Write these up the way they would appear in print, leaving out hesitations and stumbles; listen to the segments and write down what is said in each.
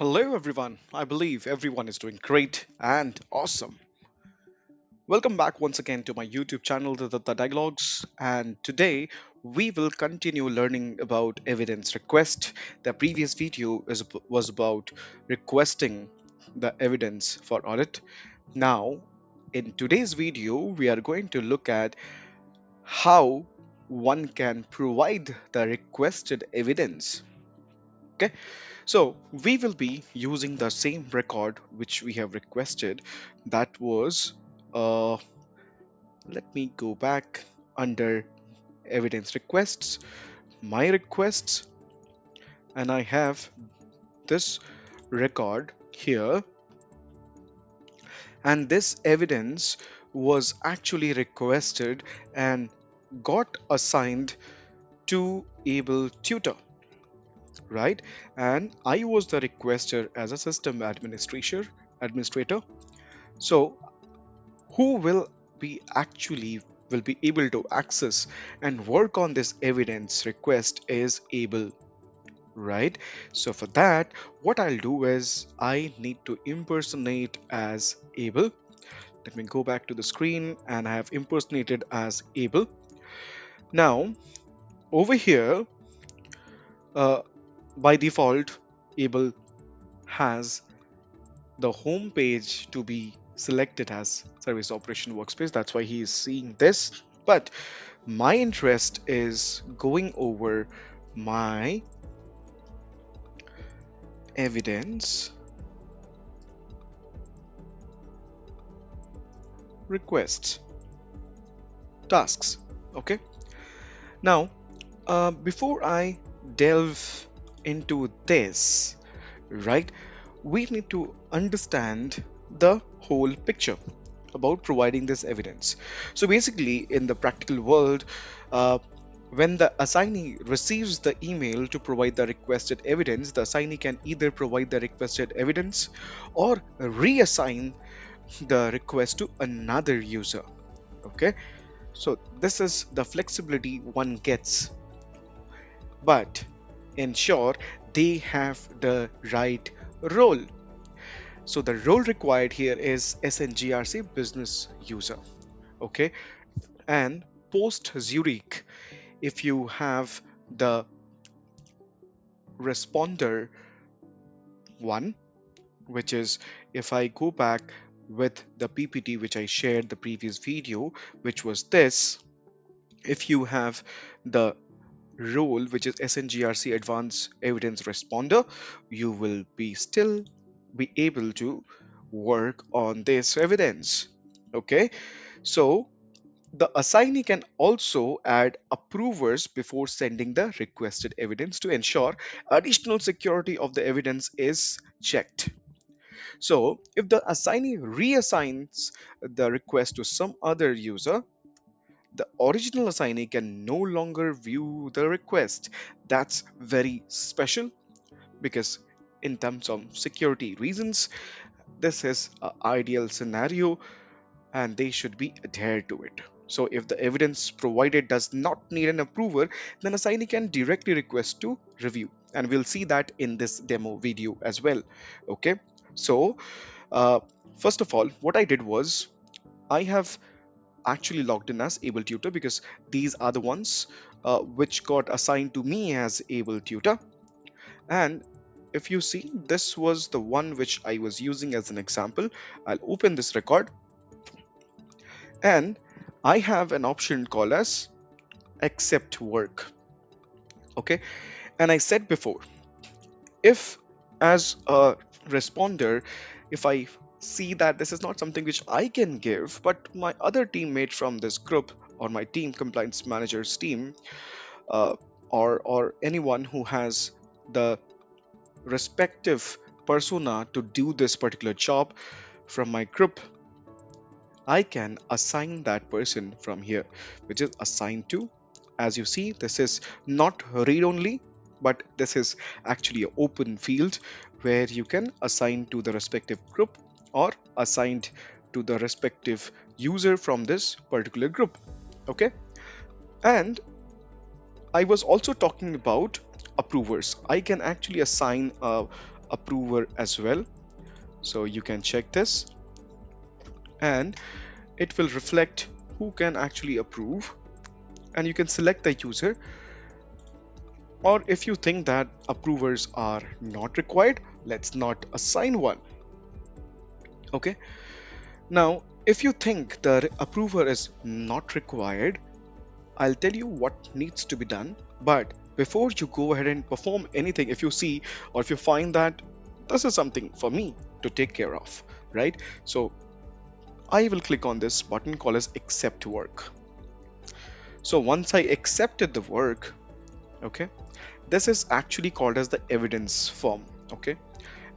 Hello, everyone. I believe everyone is doing great and awesome. Welcome back once again to my YouTube channel, the Dialogues. And today we will continue learning about evidence request. The previous video was about requesting the evidence for audit. Now, in today's video, we are going to look at how one can provide the requested evidence. Okay, so we will be using the same record which we have requested. That was, uh, let me go back under evidence requests, my requests, and I have this record here. And this evidence was actually requested and got assigned to able tutor, right? And I was the requester as a system administrator. So who will be able to access and work on this evidence request is able, right? So for that, what I'll do is I need to impersonate as able. Let me go back to the screen, and I have impersonated as able. Now over here, uh, by default, able has the home page to be selected as service operation workspace. That's why he is seeing this. But my interest is going over my evidence requests tasks. Okay, now before I delve into this, right, we need to understand the whole picture about providing this evidence. So basically, in the practical world, uh, when the assignee receives the email to provide the requested evidence, the assignee can either provide the requested evidence or reassign the request to another user. Okay, so this is the flexibility one gets, but ensure they have the right role. So the role required here is SNGRC business user. Okay, and post Zurich, if you have the responder one, which is, if I go back with the PPT which I shared the previous video, which was this, if you have the role which is SNGRC advanced evidence responder, you will be still be able to work on this evidence. Okay, so the assignee can also add approvers before sending the requested evidence to ensure additional security of the evidence is checked. So, if the assignee reassigns the request to some other user, the original assignee can no longer view the request. That's very special because, in terms of security reasons, this is an ideal scenario and they should be adhered to it. So if the evidence provided does not need an approver, then assignee can directly request to review. And we'll see that in this demo video as well. Okay, so uh, first of all, what I did was I have actually logged in as able tutor because these are the ones which got assigned to me as able tutor. And if you see, this was the one which I was using as an example. I'll open this record and I have an option called as accept work. Okay, and I said before, if as a responder, if I see that this is not something which I can give, but my other teammate from this group or my team compliance manager's team, uh, or anyone who has the respective persona to do this particular job from my group, I can assign that person from here, which is assigned to. As you see, this is not read only, but this is actually an open field where you can assign to the respective group or assigned to the respective user from this particular group. Okay, and I was also talking about approvers. I can actually assign a approver as well. So you can check this, and it will reflect who can actually approve, and you can select the user. Or if you think that approvers are not required, let's not assign one. Okay. Now, if you think the approver is not required, I'll tell you what needs to be done. But before you go ahead and perform anything, if you see or if you find that this is something for me to take care of, right? So I will click on this button called as accept work. So once I accepted the work, okay, this is actually called as the evidence form, okay?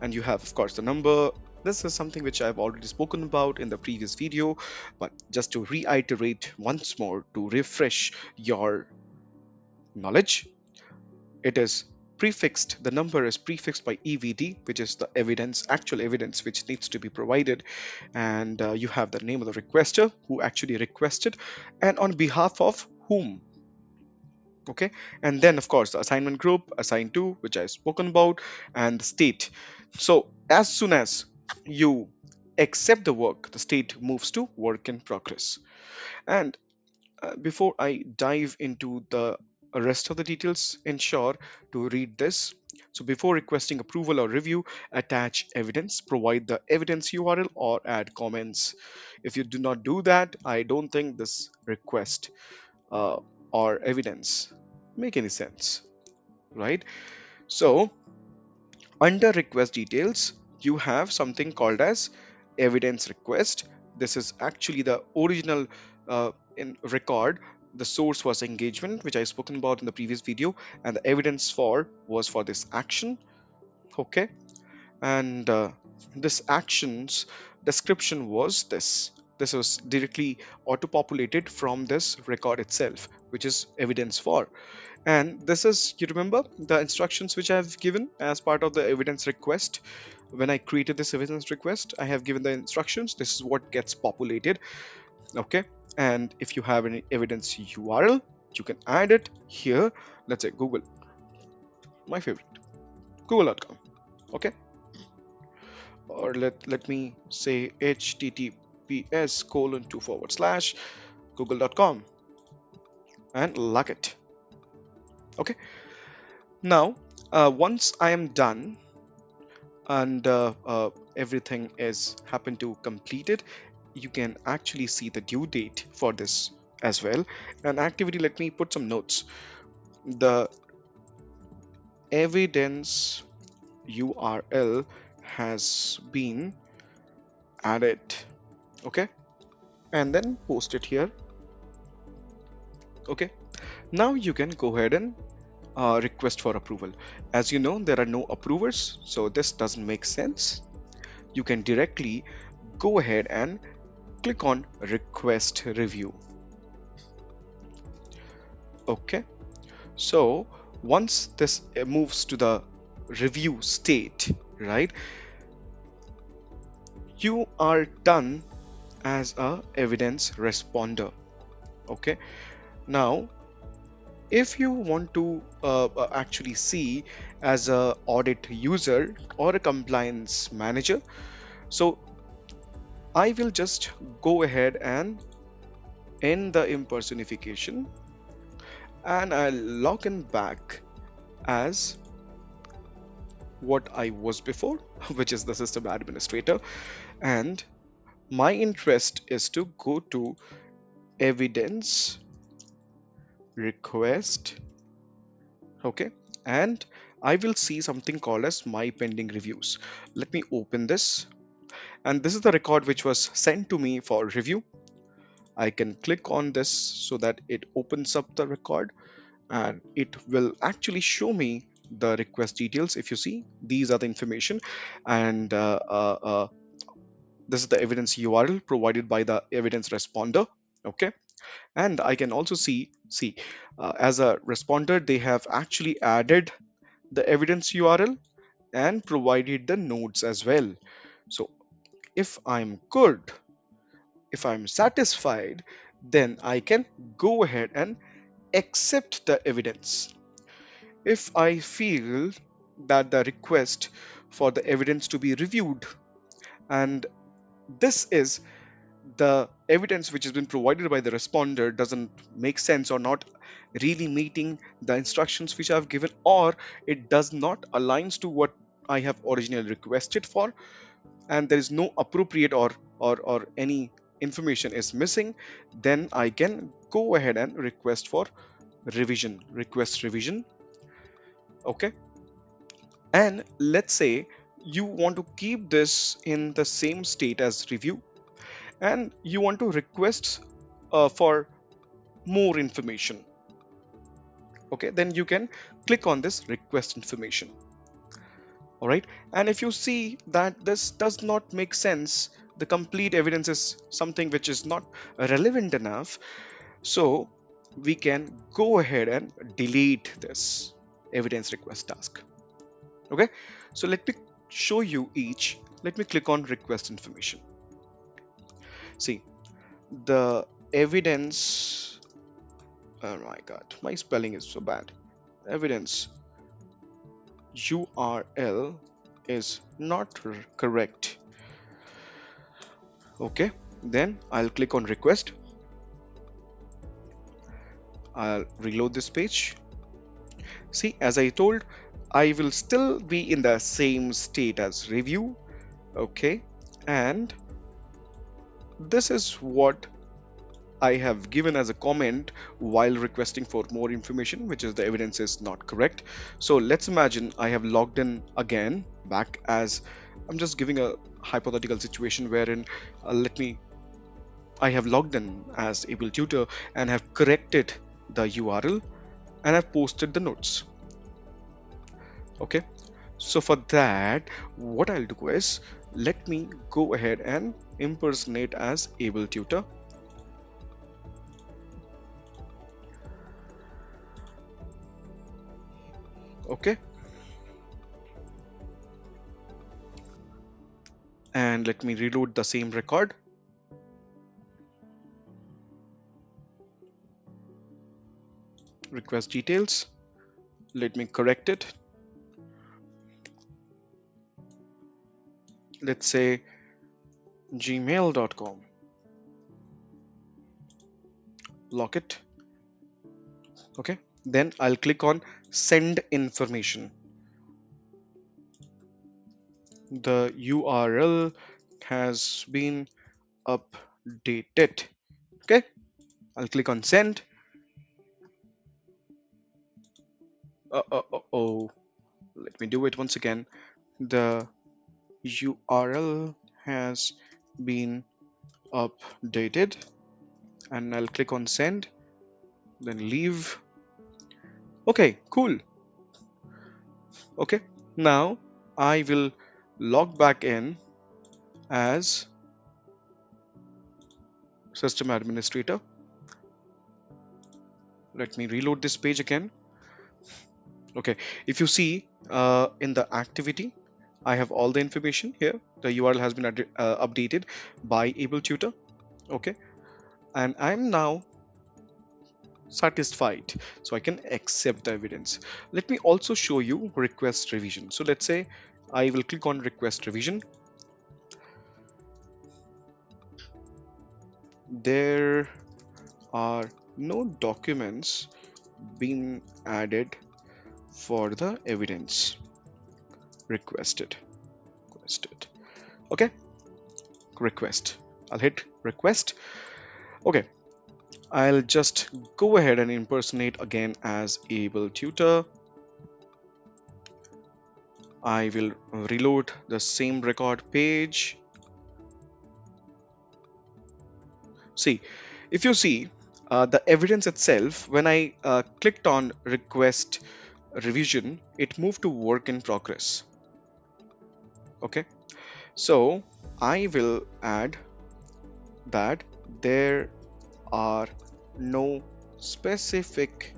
And you have, of course, the number. This is something which I've already spoken about in the previous video, but just to reiterate once more to refresh your knowledge, it is prefixed, the number is prefixed by EVD, which is the evidence, actual evidence which needs to be provided. And you have the name of the requester who actually requested and on behalf of whom. Okay, and then of course the assignment group, assign to, which I've spoken about, and the state. So as soon as you accept the work, the state moves to work in progress. And before I dive into the rest of the details, ensure to read this. So before requesting approval or review, attach evidence, provide the evidence URL or add comments. If you do not do that, I don't think this request uh, or evidence make any sense, right? So under request details, you have something called as evidence request. This is actually the original in record. The source was engagement, which I spoken about in the previous video, and the evidence for was for this action. Okay, and this action's description was this. This was directly auto-populated from this record itself, which is evidence for. And this is, you remember the instructions which I have given as part of the evidence request. When I created this evidence request, I have given the instructions. This is what gets populated. Okay. And if you have any evidence URL, you can add it here. Let's say Google, my favorite, google.com. Okay. Or let me say https:// google.com and lock it. Okay. Now, once I am done, and everything is happened to completed, you can actually see the due date for this as well. And activity, let me put some notes. The evidence URL has been added, okay, and then post it here. Okay, now you can go ahead and request for approval. As you know, there are no approvers, so this doesn't make sense. You can directly go ahead and click on request review. Okay, so once this moves to the review state, right, you are done as a evidence responder. Okay, now if you want to actually see as a audit user or a compliance manager, so I will just go ahead and end the impersonification, and I'll log in back as what I was before, which is the system administrator. And my interest is to go to evidence request. Okay, and I will see something called as my pending reviews. Let me open this, and this is the record which was sent to me for review. I can click on this so that it opens up the record, and it will actually show me the request details. If you see, these are the information, and this is the evidence URL provided by the evidence responder. Okay, and I can also see as a responder, they have actually added the evidence URL and provided the nodes as well. So if I'm good, if I'm satisfied, then I can go ahead and accept the evidence. If I feel that the request for the evidence to be reviewed. And this is the evidence which has been provided by the responder doesn't make sense or not really meeting the instructions which I've given, or it does not aligns to what I have originally requested for, and there is no appropriate or any information is missing, then I can go ahead and request for request revision. Okay, and let's say you want to keep this in the same state as review, and you want to request for more information. Okay, then you can click on this request information. All right, and if you see that this does not make sense, the complete evidence is something which is not relevant enough, so we can go ahead and delete this evidence request task. Okay, so let me show you each. Let me click on request information. See, the evidence, oh my god, my spelling is so bad. Evidence URL is not correct. Okay, then I'll click on request. I'll reload this page. See, as I told, I will still be in the same state as review. Okay, and this is what I have given as a comment while requesting for more information, which is the evidence is not correct. So let's imagine I have logged in again back as I'm just giving a hypothetical situation wherein I have logged in as able tutor and have corrected the URL and I've posted the notes. Okay, so for that, what I'll do is let me go ahead and impersonate as able tutor. Okay, and let me reload the same record. Request details. Let me correct it. Let's say gmail.com. Lock it. Okay, then I'll click on send information. The URL has been updated. Okay, I'll click on send. Oh, let me do it once again. The URL has been updated, and I'll click on send, then leave. Okay, cool. Okay, now I will log back in as system administrator. Let me reload this page again. Okay, if you see in the activity, I have all the information here. The URL has been updated by able tutor. Okay, and I'm now satisfied, so I can accept the evidence. Let me also show you request revision. So let's say I will click on request revision. There are no documents being added for the evidence requested. Okay, request. I'll hit request. Okay, I'll just go ahead and impersonate again as able tutor. I will reload the same record page. See, if you see the evidence itself, when I clicked on request revision, it moved to work in progress. Okay, so I will add that there are no specific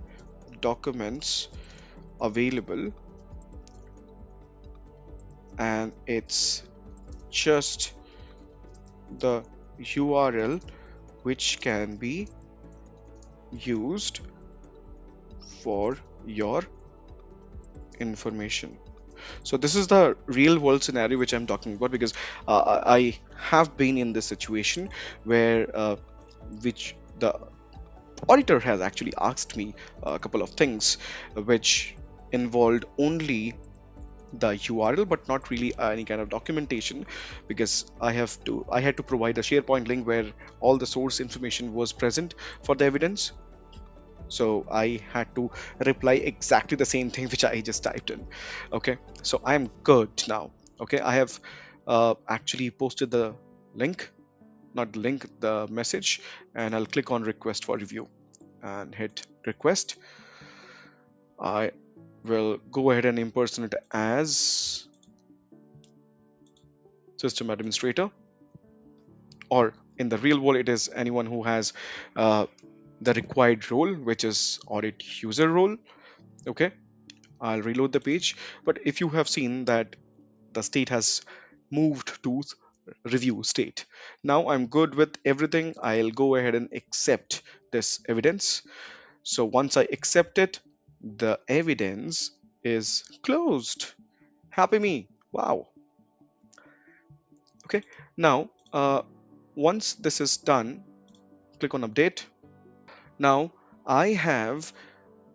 documents available, and it's just the URL which can be used for your information. So this is the real world scenario which I'm talking about, because I have been in this situation where which the auditor has actually asked me a couple of things which involved only the URL but not really any kind of documentation, because I had to provide a SharePoint link where all the source information was present for the evidence. So I had to reply exactly the same thing which I just typed in. Okay, so I'm good now. Okay, I have actually posted the link, not the link, the message, and I'll click on request for review and hit request. I will go ahead and impersonate as system administrator, or in the real world, it is anyone who has uh, the required role, which is audit user role. Okay, I'll reload the page. But if you have seen that the state has moved to review state, now I'm good with everything. I'll go ahead and accept this evidence. So once I accept it, the evidence is closed. Happy me. Wow. Okay. Now, once this is done, click on update. Now I have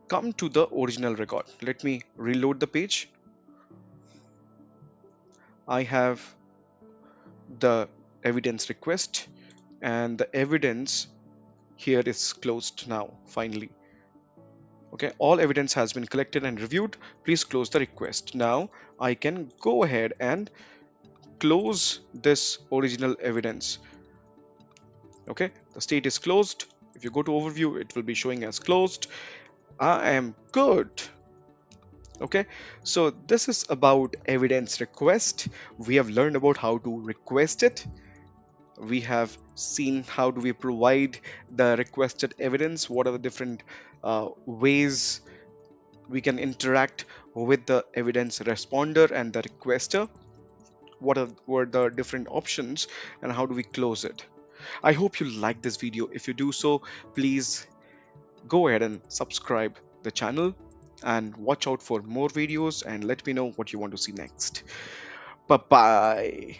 come to the original record. Let me reload the page. I have the evidence request, and the evidence here is closed now, finally. Okay, all evidence has been collected and reviewed. Please close the request. Now I can go ahead and close this original evidence. Okay, the state is closed. If you go to overview, it will be showing as closed. I am good. Okay, so this is about evidence request. We have learned about how to request it. We have seen how do we provide the requested evidence, what are the different ways we can interact with the evidence responder and the requester, were the different options, and how do we close it. I hope you like this video. If you do so, please go ahead and subscribe the channel and watch out for more videos, and let me know what you want to see next. Bye bye.